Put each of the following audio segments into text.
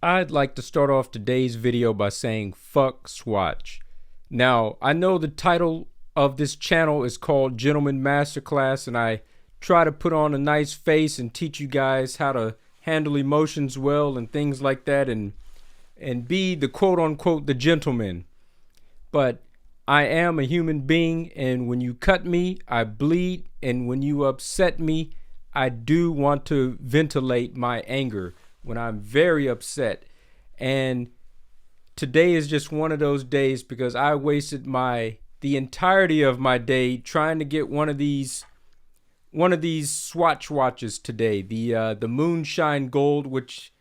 I'd like to start off today's video by saying fuck Swatch. Now, I know the title of this channel is called Gentleman Masterclass, and I try to put on a nice face and teach you guys how to handle emotions well and things like that, and be the quote-unquote the gentleman. But I am a human being, and when you cut me, I bleed, and when you upset me, I do want to ventilate my anger when I'm very upset. And today is just one of those days because I wasted the entirety of my day trying to get one of these Swatch watches today, the Moonshine Gold, which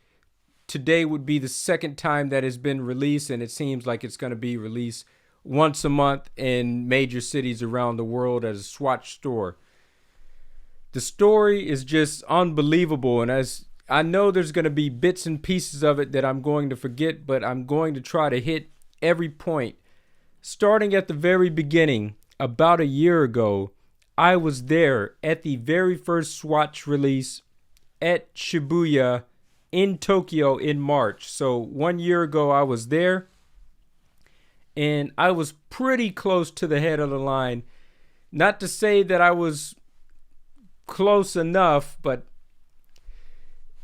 today would be the second time that has been released, and it seems like it's going to be released once a month in major cities around the world as a Swatch store. The story is just unbelievable, and as I know there's going to be bits and pieces of it that I'm going to forget, but I'm going to try to hit every point. Starting at the very beginning, about a year ago, I was there at the very first Swatch release at Shibuya in Tokyo in March. So 1 year ago I was there, and I was pretty close to the head of the line. Not to say that I was close enough, but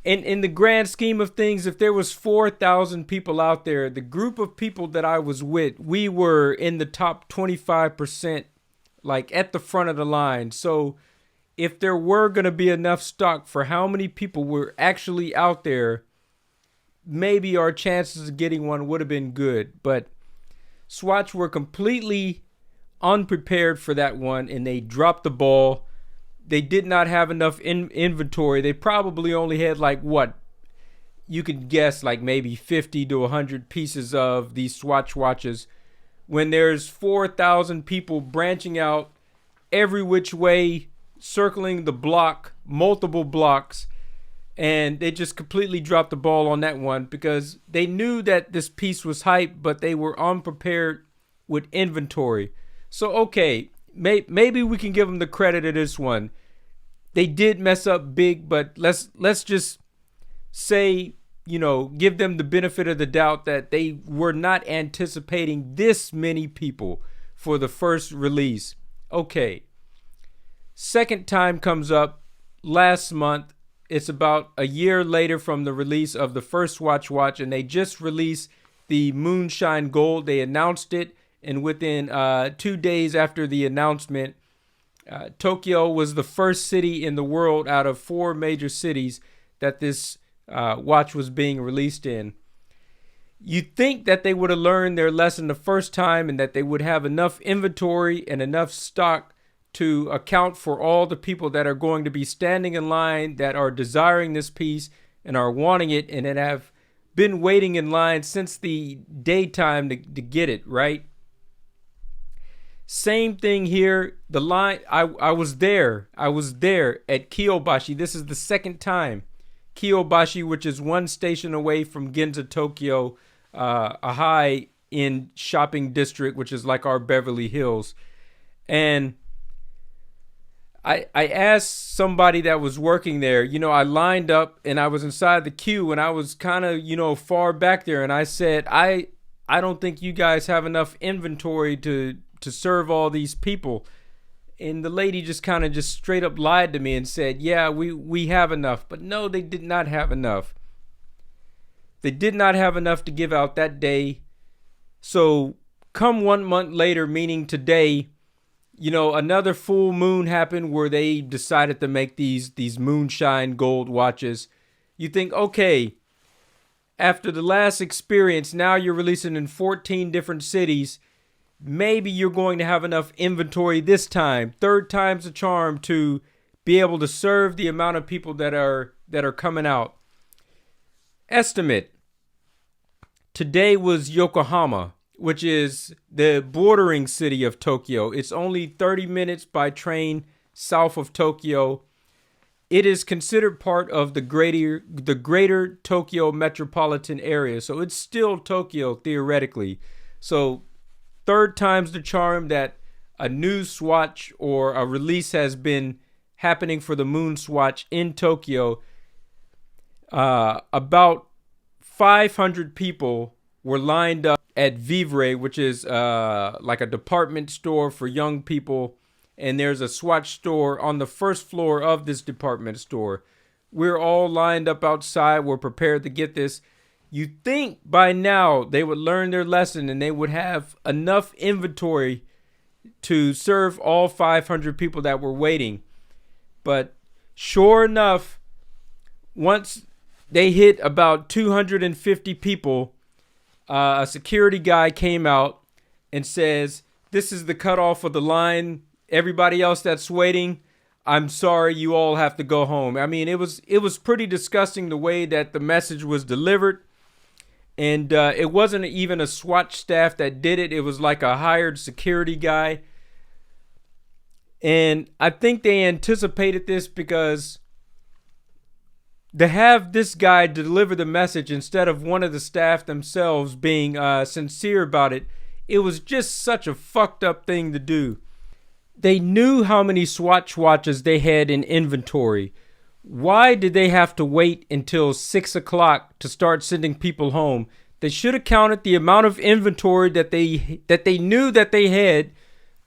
in the grand scheme of things, if there was 4,000 people out there, the group of people that I was with, we were in the top 25%, like at the front of the line. So if there were going to be enough stock for how many people were actually out there, maybe our chances of getting one would have been good. But Swatch were completely unprepared for that one, and they dropped the ball. They did not have enough inventory. They probably only had like what you could guess, like maybe 50 to 100 pieces of these Swatch watches, when there's 4,000 people branching out every which way, circling the block, multiple blocks, and they just completely dropped the ball on that one because they knew that this piece was hype, but they were unprepared with inventory. So okay, maybe we can give them the credit of this one. They did mess up big, but let's just say, give them the benefit of the doubt that they were not anticipating this many people for the first release. Okay. Second time comes up last month. It's about a year later from the release of the first Swatch watch, and they just released the Moonshine Gold. They announced it, and within 2 days after the announcement, Tokyo was the first city in the world out of 4 major cities that this watch was being released in. You'd think that they would have learned their lesson the first time and that they would have enough inventory and enough stock to account for all the people that are going to be standing in line, that are desiring this piece and are wanting it, and that have been waiting in line since the daytime to get it, right? Same thing here. The line, I was there at Kyobashi. This is the second time. Kyobashi, which is one station away from Ginza, Tokyo, a high-end shopping district, which is like our Beverly Hills. And I asked somebody that was working there, I lined up and I was inside the queue, and I was kind of, far back there. And I said, I don't think you guys have enough inventory to serve all these people. And the lady just kind of straight up lied to me and said, yeah, we have enough. But no, they did not have enough. They did not have enough to give out that day. So come 1 month later, meaning today, another full moon happened where they decided to make these Moonshine Gold watches. You think, okay, after the last experience, now you're releasing in 14 different cities. Maybe you're going to have enough inventory this time. Third time's a charm to be able to serve the amount of people that are coming out. Estimate. Today was Yokohama, which is the bordering city of Tokyo. It's only 30 minutes by train south of Tokyo. It is considered part of the greater Tokyo metropolitan area. So it's still Tokyo theoretically. So third time's the charm that a new Swatch or a release has been happening for the MoonSwatch in Tokyo. About 500 people were lined up at Vivre, which is like a department store for young people. And there's a Swatch store on the first floor of this department store. We're all lined up outside. We're prepared to get this. You'd think by now they would learn their lesson and they would have enough inventory to serve all 500 people that were waiting. But sure enough, once they hit about 250 people, a security guy came out and says, "This is the cutoff of the line. Everybody else that's waiting, I'm sorry, you all have to go home." I mean, it was pretty disgusting the way that the message was delivered. And it wasn't even a Swatch staff that did it. It was like a hired security guy. And I think they anticipated this, because to have this guy deliver the message instead of one of the staff themselves being sincere about it, it was just such a fucked up thing to do. They knew how many Swatch watches they had in inventory. Why did they have to wait until 6 o'clock to start sending people home? They should have counted the amount of inventory that they knew that they had,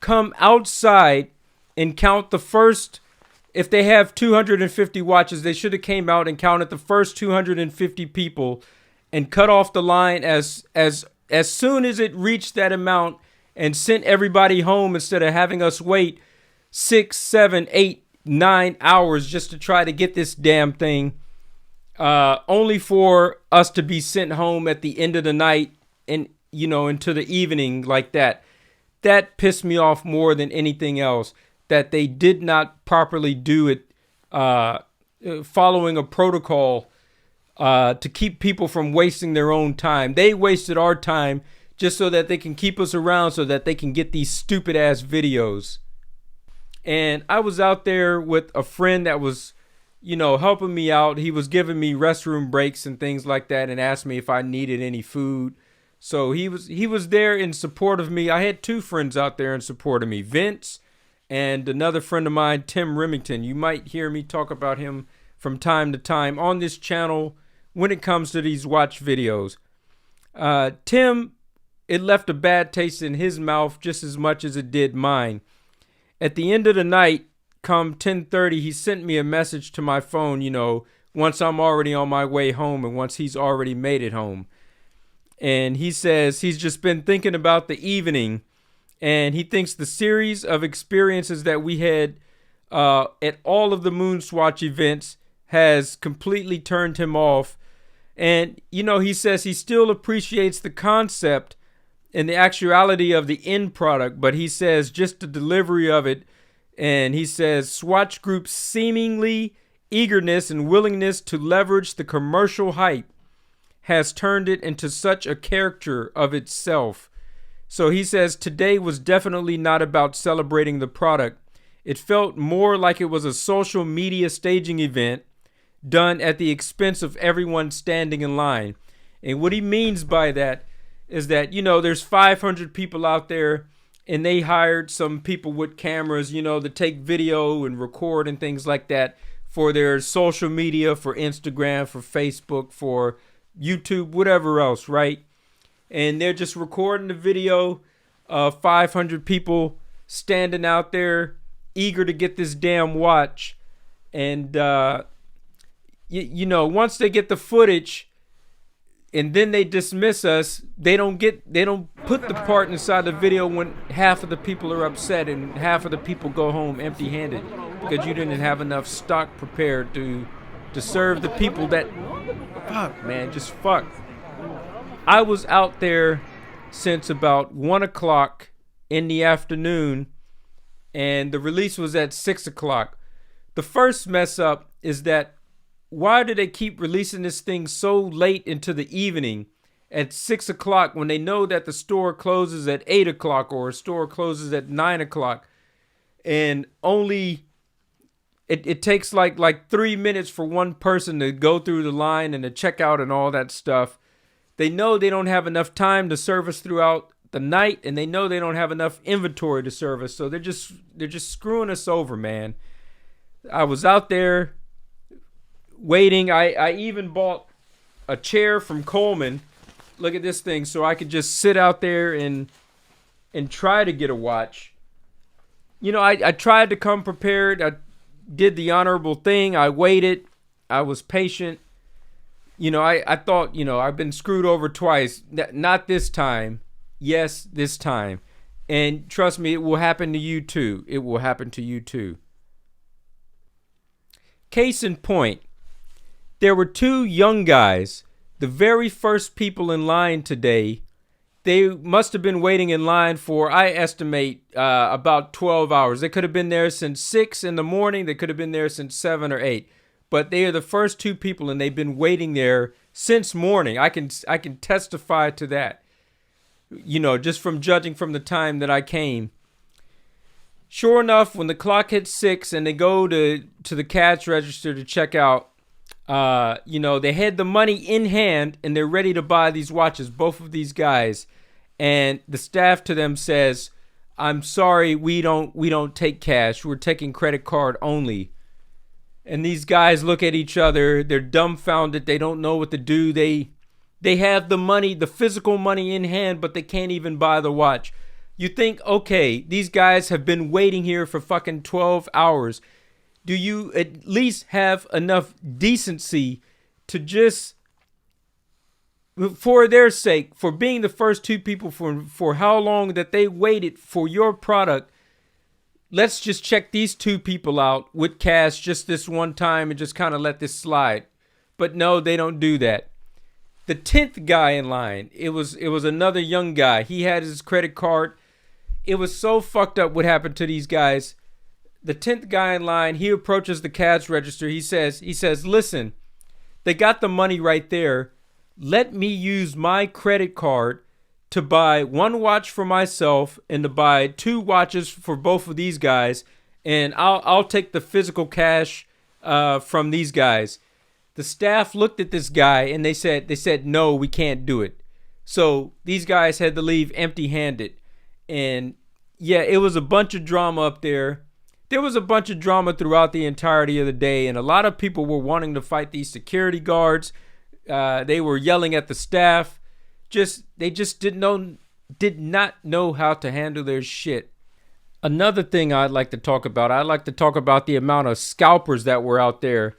come outside and count the first. If they have 250 watches, they should have came out and counted the first 250 people and cut off the line as soon as it reached that amount, and sent everybody home instead of having us wait 6, 7, 8, 9 hours just to try to get this damn thing, only for us to be sent home at the end of the night and, you know, into the evening like that. That pissed me off more than anything else, that they did not properly do it, following a protocol to keep people from wasting their own time. They wasted our time just so that they can keep us around, so that they can get these stupid ass videos. And I was out there with a friend that was, you know, helping me out. He was giving me restroom breaks and things like that, and asked me if I needed any food. So he was there in support of me. I had two friends out there in support of me, Vince and another friend of mine, Tim Remington. You might hear me talk about him from time to time on this channel when it comes to these watch videos. Tim, it left a bad taste in his mouth just as much as it did mine. At the end of the night, come 10:30, he sent me a message to my phone, you know, once I'm already on my way home and once he's already made it home. And he says he's just been thinking about the evening, and he thinks the series of experiences that we had at all of the MoonSwatch events has completely turned him off. And, you know, he says he still appreciates the concept and the actuality of the end product, but he says just the delivery of it. And he says Swatch Group's seemingly eagerness and willingness to leverage the commercial hype has turned it into such a character of itself. So he says today was definitely not about celebrating the product. It felt more like it was a social media staging event done at the expense of everyone standing in line. And what he means by that is that, you know, there's 500 people out there, and they hired some people with cameras, you know, to take video and record and things like that for their social media, for Instagram, for Facebook, for YouTube, whatever else, right? And they're just recording the video of 500 people standing out there eager to get this damn watch. And, you know, once they get the footage and then they dismiss us, they don't put the part inside the video when half of the people are upset and half of the people go home empty-handed because you didn't have enough stock prepared to serve the people that, fuck, man, just fuck. I was out there since about 1 o'clock in the afternoon, and the release was at 6 o'clock. The first mess up is that why do they keep releasing this thing so late into the evening at 6 o'clock when they know that the store closes at 8 o'clock or a store closes at 9 o'clock? And only it takes like 3 minutes for one person to go through the line and to check out and all that stuff. They know they don't have enough time to service throughout the night, and they know they don't have enough inventory to service. So they're just screwing us over, man. I was out there waiting. I even bought a chair from Coleman. Look at this thing, so I could just sit out there and try to get a watch. You know, I tried to come prepared. I did the honorable thing. I waited. I was patient. You know, I thought, you know, I've been screwed over twice. Not this time. Yes, this time. And trust me, it will happen to you too. It will happen to you too. Case in point, there were two young guys, the very first people in line today. They must have been waiting in line for, I estimate, about 12 hours. They could have been there since 6 in the morning. They could have been there since 7 or 8. But they are the first two people, and they've been waiting there since morning. I can testify to that. You know, just from judging from the time that I came. Sure enough, when the clock hits 6 and they go to the cash register to check out, you know, they had the money in hand and they're ready to buy these watches, both of these guys. And the staff to them says, "I'm sorry, we don't take cash. We're taking credit card only." And these guys look at each other. They're dumbfounded. They don't know what to do. They have the money, the physical money in hand, but they can't even buy the watch. You think, okay, these guys have been waiting here for fucking 12 hours. Do you at least have enough decency to just, for their sake, for being the first two people for how long that they waited for your product, let's just check these two people out with cash just this one time and just kind of let this slide. But no, they don't do that. The 10th guy in line, it was another young guy. He had his credit card. It was so fucked up what happened to these guys. The 10th guy in line, he approaches the cash register. He says, "Listen, they got the money right there. Let me use my credit card to buy one watch for myself and to buy 2 watches for both of these guys, and I'll take the physical cash from these guys." The staff looked at this guy and they said, "No, we can't do it." So these guys had to leave empty-handed. And yeah, it was a bunch of drama up there. There was a bunch of drama throughout the entirety of the day, and a lot of people were wanting to fight these security guards. They were yelling at the staff. They just did not know how to handle their shit. Another thing I'd like to talk about the amount of scalpers that were out there.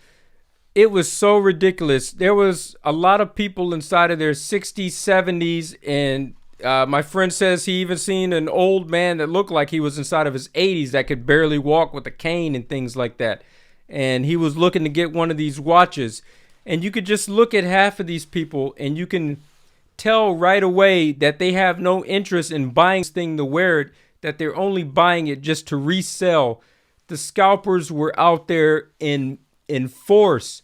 It was so ridiculous. There was a lot of people inside of their 60s, 70s, and my friend says he even seen an old man that looked like he was inside of his 80s that could barely walk with a cane and things like that. And he was looking to get one of these watches. And you could just look at half of these people and you can tell right away that they have no interest in buying this thing to wear it, that they're only buying it just to resell. The scalpers were out there in force.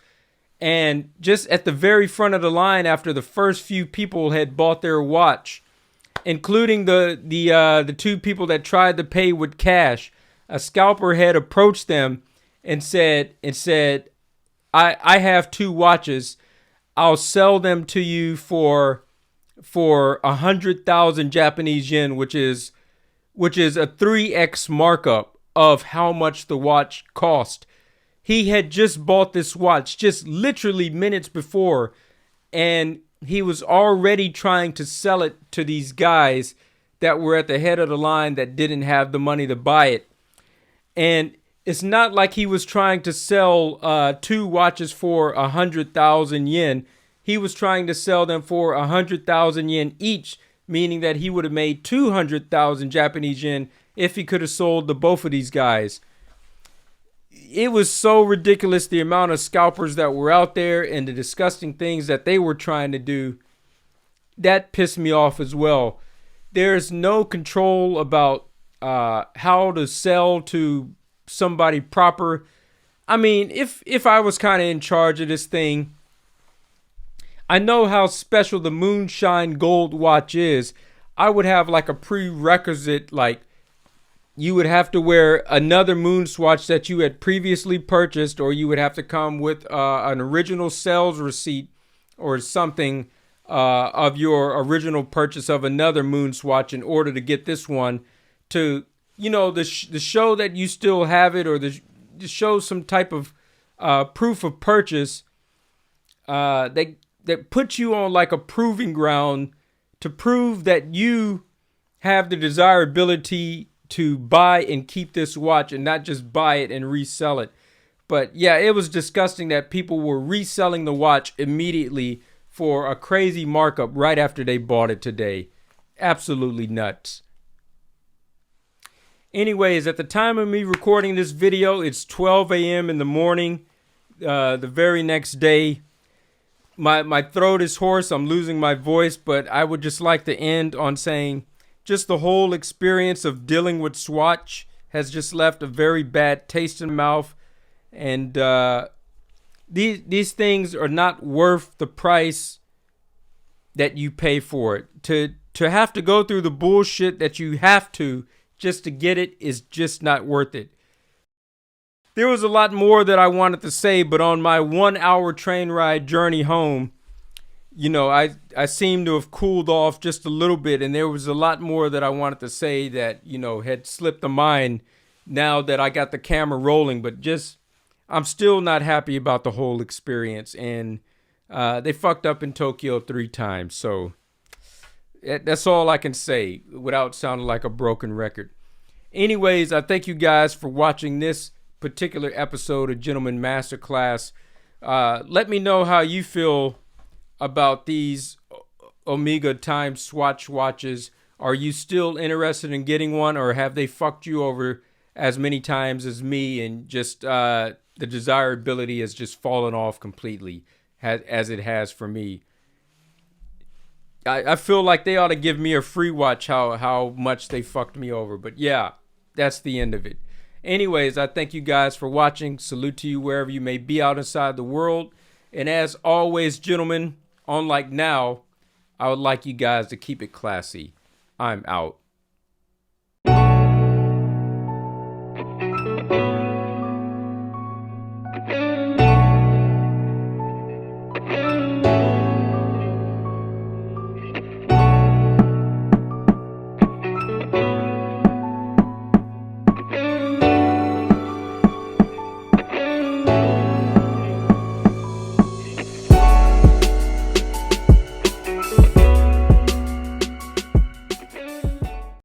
And just at the very front of the line, after the first few people had bought their watch, including the 2 people that tried to pay with cash, a scalper had approached them and said, I have 2 watches. I'll sell them to you for 100,000 Japanese yen, which is a 3x markup of how much the watch cost. He had just bought this watch just literally minutes before, and he was already trying to sell it to these guys that were at the head of the line that didn't have the money to buy it. And it's not like he was trying to sell 2 watches for 100,000 yen. He was trying to sell them for 100,000 yen each, meaning that he would have made 200,000 Japanese yen if he could have sold to both of these guys. It was so ridiculous, the amount of scalpers that were out there and the disgusting things that they were trying to do. That pissed me off as well. There's no control about how to sell to somebody proper. I mean, if I was kind of in charge of this thing, I know how special the Moonshine gold watch is. I would have like a prerequisite, like you would have to wear another MoonSwatch that you had previously purchased, or you would have to come with an original sales receipt or something of your original purchase of another MoonSwatch in order to get this one to, you know, the show that you still have it, or to show some type of proof of purchase. They that puts you on like a proving ground to prove that you have the desirability to buy and keep this watch and not just buy it and resell it. But yeah, it was disgusting that people were reselling the watch immediately for a crazy markup right after they bought it today. Absolutely nuts. Anyways, at the time of me recording this video, it's 12 a.m. in the morning, the very next day. My throat is hoarse. I'm losing my voice, but I would just like to end on saying just the whole experience of dealing with Swatch has just left a very bad taste in the mouth. And these things are not worth the price that you pay for it. To have to go through the bullshit that you have to just to get it is just not worth it. There was a lot more that I wanted to say, but on my 1-hour train ride journey home, you know, I seemed to have cooled off just a little bit, and there was a lot more that I wanted to say that, you know, had slipped the mind now that I got the camera rolling, but just, I'm still not happy about the whole experience, and they fucked up in Tokyo 3 times, so that's all I can say without sounding like a broken record. Anyways, I thank you guys for watching this particular episode of Gentleman Masterclass. Let me know how you feel about these Omega Time Swatch watches. Are you still interested in getting one, or have they fucked you over as many times as me and just the desirability has just fallen off completely as it has for me? I feel like they ought to give me a free watch how much they fucked me over. But yeah, that's the end of it. Anyways, I thank you guys for watching. Salute to you wherever you may be out inside the world. And as always, gentlemen, unlike now, I would like you guys to keep it classy. I'm out.